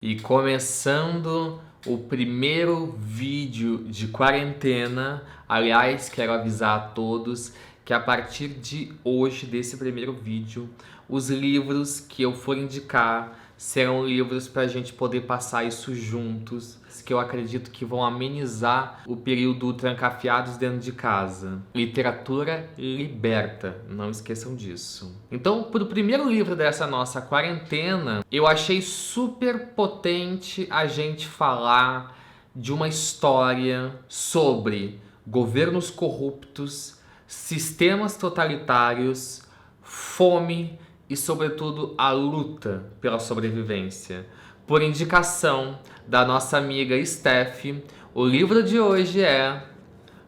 E começando o primeiro vídeo de quarentena, aliás, quero avisar a todos que a partir de hoje, desse primeiro vídeo, os livros que eu for indicar serão livros para a gente poder passar isso juntos, que eu acredito que vão amenizar o período trancafiados dentro de casa. Literatura liberta, não esqueçam disso. Então, pro primeiro livro dessa nossa quarentena, eu achei super potente a gente falar de uma história sobre governos corruptos, sistemas totalitários, fome e, sobretudo, a luta pela sobrevivência. Por indicação da nossa amiga Steph, o livro de hoje é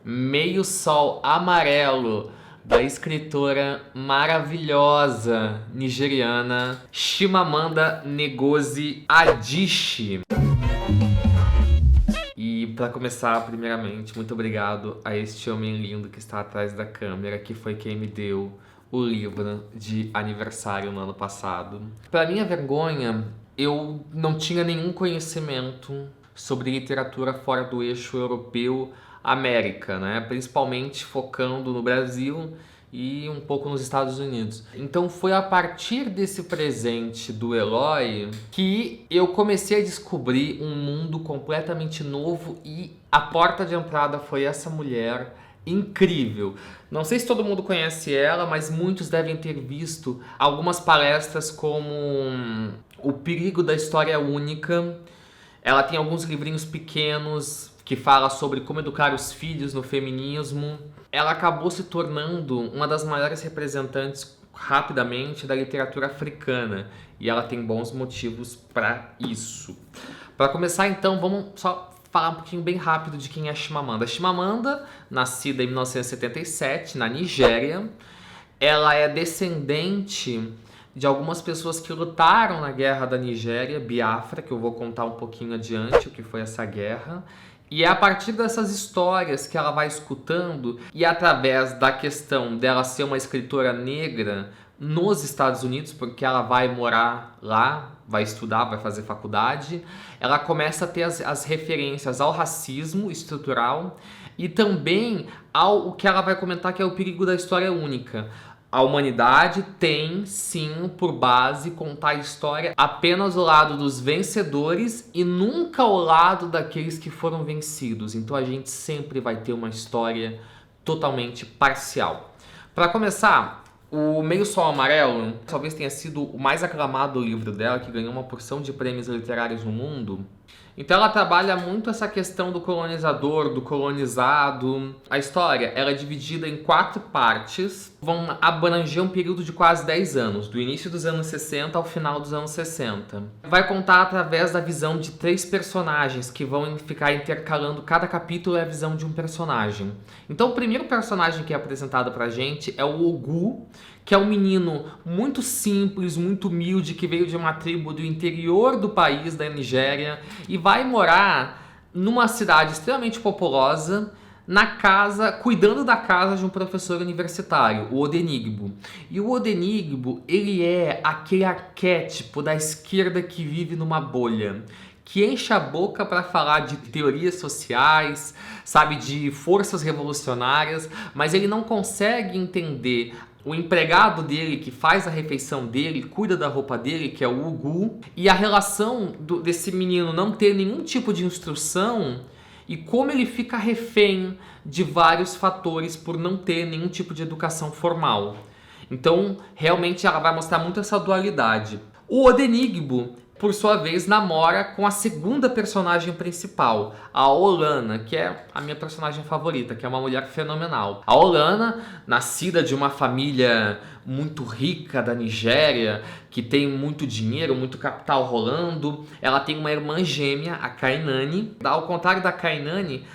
Meio Sol Amarelo, da escritora maravilhosa nigeriana Chimamanda Ngozi Adichie. E para começar, primeiramente, muito obrigado a este homem lindo que está atrás da câmera, que foi quem me deu o livro de aniversário no ano passado. Para minha vergonha, eu não tinha nenhum conhecimento sobre literatura fora do eixo europeu-América, né? Principalmente focando no Brasil e um pouco nos Estados Unidos. Então foi a partir desse presente do Eloy que eu comecei a descobrir um mundo completamente novo e a porta de entrada foi essa mulher incrível. Não sei se todo mundo conhece ela, mas muitos devem ter visto algumas palestras como O Perigo da História Única. Ela tem alguns livrinhos pequenos que fala sobre como educar os filhos no feminismo. Ela acabou se tornando uma das maiores representantes rapidamente da literatura africana e ela tem bons motivos para isso. Para começar, então, vamos só falar um pouquinho bem rápido de quem é Chimamanda. Chimamanda, nascida em 1977 na Nigéria, ela é descendente de algumas pessoas que lutaram na guerra da Nigéria, Biafra, que eu vou contar um pouquinho adiante o que foi essa guerra. E é a partir dessas histórias que ela vai escutando e através da questão dela ser uma escritora negra nos Estados Unidos, porque ela vai morar lá, vai estudar, vai fazer faculdade, ela começa a ter as referências ao racismo estrutural e também ao o que ela vai comentar que é o perigo da história única. A humanidade tem, sim, por base contar a história apenas ao lado dos vencedores e nunca ao lado daqueles que foram vencidos. Então a gente sempre vai ter uma história totalmente parcial. Para começar, o Meio Sol Amarelo talvez tenha sido o mais aclamado livro dela, que ganhou uma porção de prêmios literários no mundo. Então ela trabalha muito essa questão do colonizador, do colonizado. A história ela é dividida em 4 partes, vão abranger um período de quase 10 anos, do início dos anos 60 ao final dos anos 60. Vai contar através da visão de 3 personagens que vão ficar intercalando, cada capítulo é a visão de um personagem. Então o primeiro personagem que é apresentado pra gente é o Ogu, que é um menino muito simples, muito humilde, que veio de uma tribo do interior do país, da Nigéria, e vai morar numa cidade extremamente populosa, na casa, cuidando da casa de um professor universitário, o Odenigbo. E o Odenigbo, ele é aquele arquétipo da esquerda que vive numa bolha, que enche a boca para falar de teorias sociais, sabe, de forças revolucionárias, mas ele não consegue entender o empregado dele que faz a refeição dele, cuida da roupa dele, que é o Ugu, e a relação desse menino não ter nenhum tipo de instrução e como ele fica refém de vários fatores por não ter nenhum tipo de educação formal. Então, realmente ela vai mostrar muito essa dualidade. O Odenigbo, por sua vez, namora com a segunda personagem principal, a Olana, que é a minha personagem favorita, que é uma mulher fenomenal. A Olana, nascida de uma família muito rica da Nigéria, que tem muito dinheiro, muito capital rolando, ela tem uma irmã gêmea, a Kainani. Ao contrário da Kainani,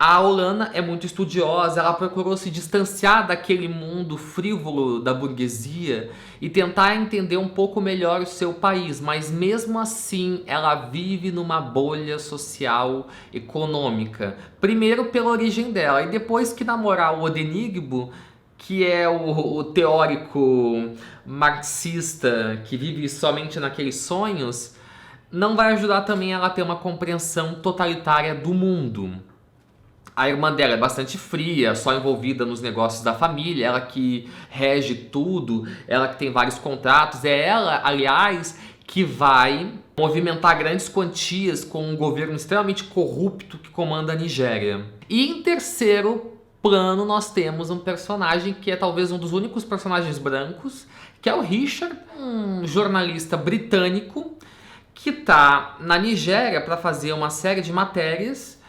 a Olana é muito estudiosa, ela procurou se distanciar daquele mundo frívolo da burguesia e tentar entender um pouco melhor o seu país, mas mesmo assim ela vive numa bolha social econômica. Primeiro pela origem dela e depois que namorar o Odenigbo, que é o teórico marxista que vive somente naqueles sonhos, não vai ajudar também ela a ter uma compreensão totalitária do mundo. A irmã dela é bastante fria, só envolvida nos negócios da família, ela que rege tudo, ela que tem vários contratos. É ela, aliás, que vai movimentar grandes quantias com um governo extremamente corrupto que comanda a Nigéria. E em terceiro plano, nós temos um personagem que é talvez um dos únicos personagens brancos, que é o Richard, um jornalista britânico que está na Nigéria para fazer uma série de matérias.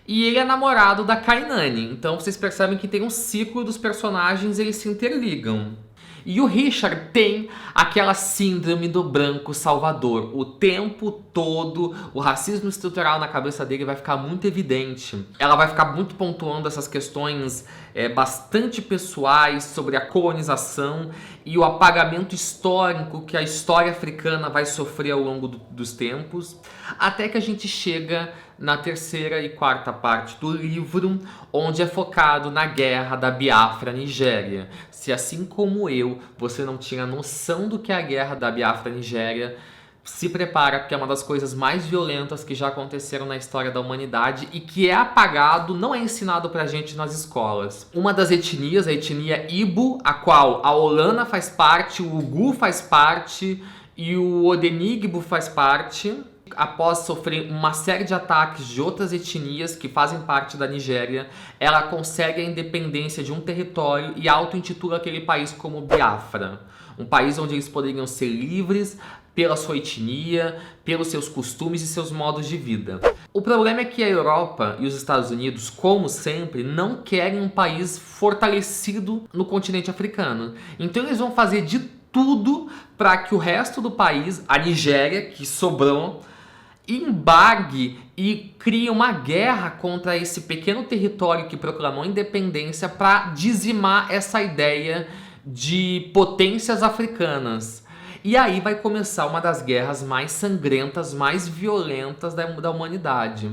E ele é namorado da Kainani. Então vocês percebem que tem um ciclo dos personagens, eles se interligam. E o Richard tem aquela síndrome do branco salvador. O tempo todo, o racismo estrutural na cabeça dele vai ficar muito evidente. Ela vai ficar muito pontuando essas questões bastante pessoais sobre a colonização e o apagamento histórico que a história africana vai sofrer ao longo dos tempos, até que a gente chega na terceira e quarta parte do livro, onde é focado na guerra da Biafra-Nigéria. Se assim como eu, você não tinha noção do que é a guerra da Biafra-Nigéria, se prepara, porque é uma das coisas mais violentas que já aconteceram na história da humanidade e que é apagado, não é ensinado pra gente nas escolas. Uma das etnias, a etnia Ibo, a qual a Olana faz parte, o Ugu faz parte e o Odenigbo faz parte, após sofrer uma série de ataques de outras etnias que fazem parte da Nigéria, ela consegue a independência de um território e auto-intitula aquele país como Biafra. Um país onde eles poderiam ser livres pela sua etnia, pelos seus costumes e seus modos de vida. O problema é que a Europa e os Estados Unidos, como sempre, não querem um país fortalecido no continente africano. Então eles vão fazer de tudo para que o resto do país, a Nigéria, que sobrou, embargue e crie uma guerra contra esse pequeno território que proclamou independência para dizimar essa ideia de potências africanas. E aí vai começar uma das guerras mais sangrentas, mais violentas da humanidade,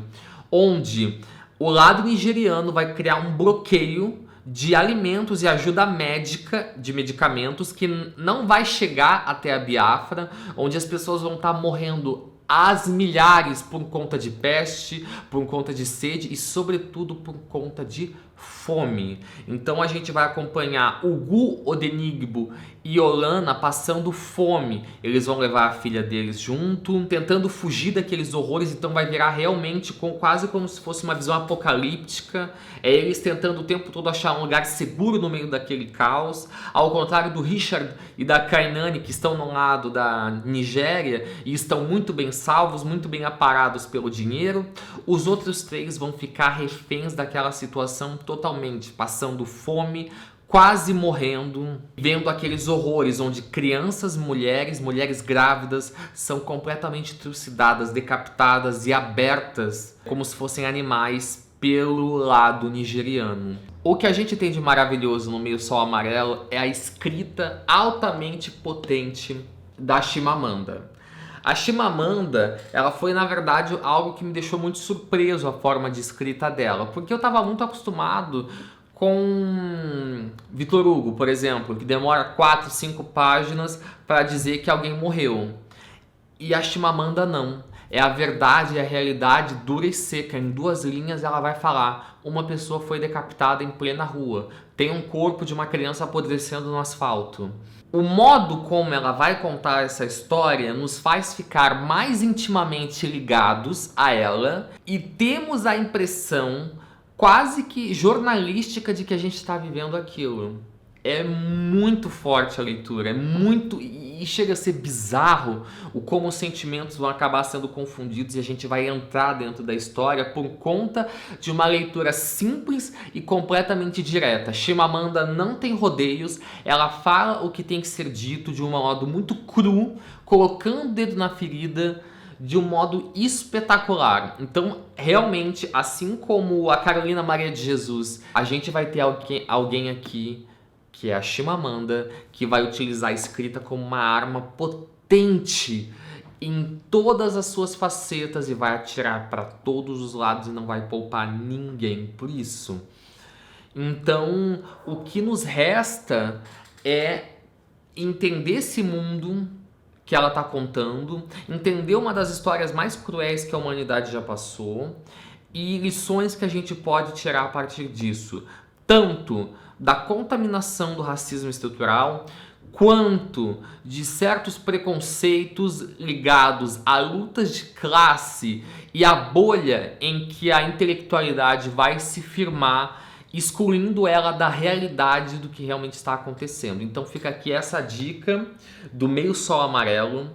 onde o lado nigeriano vai criar um bloqueio de alimentos e ajuda médica, de medicamentos, que não vai chegar até a Biafra, onde as pessoas vão estar morrendo às milhares por conta de peste, por conta de sede e, sobretudo, por conta de fome. Então a gente vai acompanhar Ugu, Odenigbo e Olana passando fome. Eles vão levar a filha deles junto, tentando fugir daqueles horrores. Então vai virar realmente quase como se fosse uma visão apocalíptica. É eles tentando o tempo todo achar um lugar seguro no meio daquele caos. Ao contrário do Richard e da Kainani, que estão no lado da Nigéria e estão muito bem salvos, muito bem aparados pelo dinheiro, os outros três vão ficar reféns daquela situação totalmente, passando fome, quase morrendo, vendo aqueles horrores onde crianças, mulheres grávidas são completamente trucidadas, decapitadas e abertas como se fossem animais pelo lado nigeriano. O que a gente tem de maravilhoso no Meio Sol Amarelo é a escrita altamente potente da Chimamanda. A Chimamanda, ela foi, na verdade, algo que me deixou muito surpreso, a forma de escrita dela, porque eu estava muito acostumado com Victor Hugo, por exemplo, que demora 4, 5 páginas para dizer que alguém morreu. E a Chimamanda não. É a verdade, é a realidade dura e seca. Em 2 linhas ela vai falar: uma pessoa foi decapitada em plena rua. Tem um corpo de uma criança apodrecendo no asfalto. O modo como ela vai contar essa história nos faz ficar mais intimamente ligados a ela e temos a impressão quase que jornalística de que a gente está vivendo aquilo. É muito forte a leitura, é muito... E chega a ser bizarro o como os sentimentos vão acabar sendo confundidos e a gente vai entrar dentro da história por conta de uma leitura simples e completamente direta. Chimamanda não tem rodeios, ela fala o que tem que ser dito de um modo muito cru, colocando o dedo na ferida de um modo espetacular. Então, realmente, assim como a Carolina Maria de Jesus, a gente vai ter alguém aqui, que é a Chimamanda, que vai utilizar a escrita como uma arma potente em todas as suas facetas e vai atirar para todos os lados e não vai poupar ninguém por isso. Então, o que nos resta é entender esse mundo que ela está contando, entender uma das histórias mais cruéis que a humanidade já passou e lições que a gente pode tirar a partir disso, tanto da contaminação do racismo estrutural, quanto de certos preconceitos ligados a lutas de classe e a bolha em que a intelectualidade vai se firmar, excluindo ela da realidade do que realmente está acontecendo. Então fica aqui essa dica do Meio Sol Amarelo.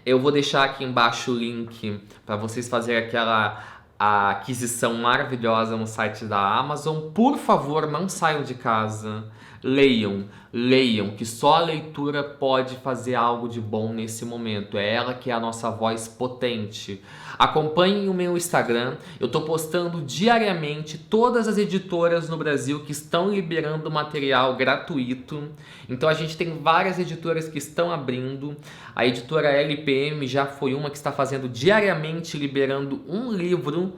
Eu vou deixar aqui embaixo o link para vocês fazerem aquela aquisição maravilhosa no site da Amazon. Por favor, não saiam de casa. Leiam, que só a leitura pode fazer algo de bom nesse momento. É ela que é a nossa voz potente. Acompanhem o meu Instagram, eu tô postando diariamente todas as editoras no Brasil que estão liberando material gratuito. Então a gente tem várias editoras que estão abrindo. A editora LPM já foi uma que está fazendo diariamente, liberando um livro.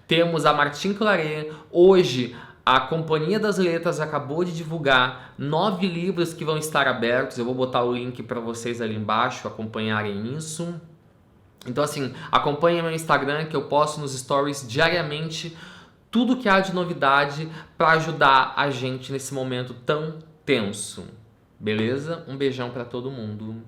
Temos a Martin Claret. Hoje a Companhia das Letras acabou de divulgar 9 livros que vão estar abertos. Eu vou botar o link para vocês ali embaixo acompanharem isso. Então assim, acompanhe meu Instagram que eu posto nos stories diariamente tudo que há de novidade para ajudar a gente nesse momento tão tenso. Beleza? Um beijão para todo mundo.